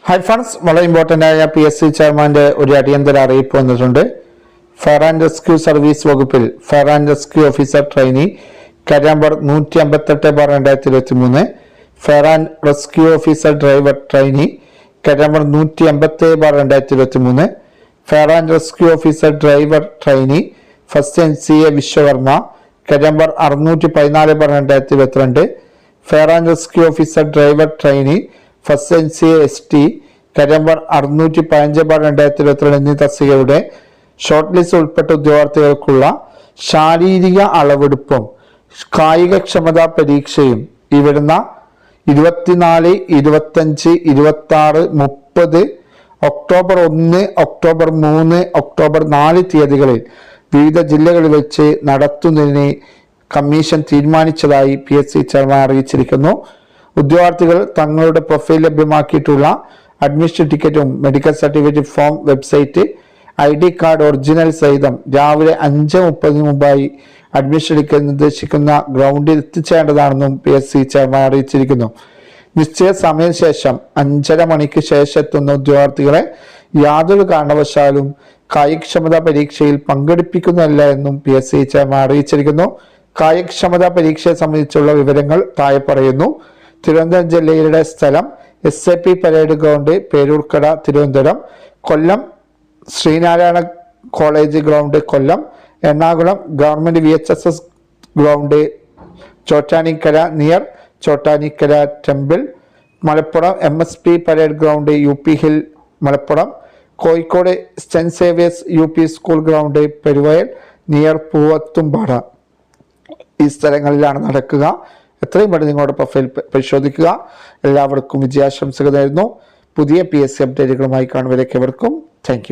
High friends, വളരെ important ആയ PSC ചെയർമാൻ്റെ ഒരു അടിയന്തര അറിയിപ്പ് വന്നിട്ടുണ്ട്. ഫയർ ആൻഡ് റെസ്ക്യൂ സർവീസ് വകുപ്പിൽ fire and rescue officer trainee കാര്യം number 158/2023, fire and rescue officer driver trainee കാര്യം number 157/2023, fire and rescue officer driver trainee first NCA Vishwakarma കാര്യം number 614/2022, fire and rescue officer driver trainee first NCA ST കാര്യം number 615/2022 എന്നീ തസ്തികയുടെ short list ഉൾപ്പെട്ട ഉദ്യോഗാർത്ഥികൾക്കുള്ള ശാരീരിക അളവെടുപ്പും കായികക്ഷമതാ പരീക്ഷയും ഈ വരുന്ന 24, 25, 26, 30, ഒക്ടോബർ 1, ഒക്ടോബർ 3, ഒക്ടോബർ 4 തീയതികളിൽ വിവിധ ജില്ലകളിൽ വെച്ച് നടത്തുന്നതിന് കമ്മീഷൻ തീരുമാനിച്ചതായി PSC ചെയർമാൻ അറിയിച്ചിരിക്കുന്നു. ഉദ്യോഗാർത്ഥികൾ തങ്ങളുടെ പ്രൊഫൈൽ ലഭ്യമാക്കിയിട്ടുള്ള അഡ്മിഷൻ ടിക്കറ്റും medical certificate form website ID card original സഹിതം രാവിലെ 5:30 മുമ്പായി അഡ്മിഷൻ എടുക്കാൻ നിർദ്ദേശിക്കുന്ന ഗ്രൗണ്ടിൽ എത്തിച്ചേണ്ടതാണെന്നും PSC ചെയർമാൻ അറിയിച്ചിരിക്കുന്നു. നിശ്ചയ സമയശേഷം 5:30 മണിക്ക് ശേഷം എത്തുന്ന ഉദ്യോഗാർത്ഥികളെ യാതൊരു കാരണവശാലും കായികക്ഷമതാ പരീക്ഷയിൽ പങ്കെടുപ്പിക്കുന്നതല്ല എന്നും PSC ചെയർമാൻ അറിയിച്ചിരിക്കുന്നു. കായികക്ഷമതാ പരീക്ഷയെ സംബന്ധിച്ചുള്ള വിവരങ്ങൾ താഴെ പറയുന്നു. തിരുവനന്തപുരം ജില്ലയുടെ സ്ഥലം SAP parade ground, Peroorkada, Thiruvananthapuram. Kollam Sree Narayana college ground, Kollam. Ernakulam government VHSS ground, Chottanikkara near Chottanikkara temple. Malappuram MSP parade ground, UP hill, Malappuram. Kozhikode saint Xavier's UP school ground, Peruvayal near Poovathumpada. ഈ സ്ഥലങ്ങളിലാണ് നടക്കുക. എത്രയും പെട്ടെന്ന് നിങ്ങളുടെ പ്രൊഫൈൽ പരിശോധിക്കുക. എല്ലാവർക്കും വിജയാശംസകൾ നേരുന്നു. പുതിയ PSC അപ്ഡേറ്റുകളുമായി കാണുവരേക്കും താങ്ക് യു.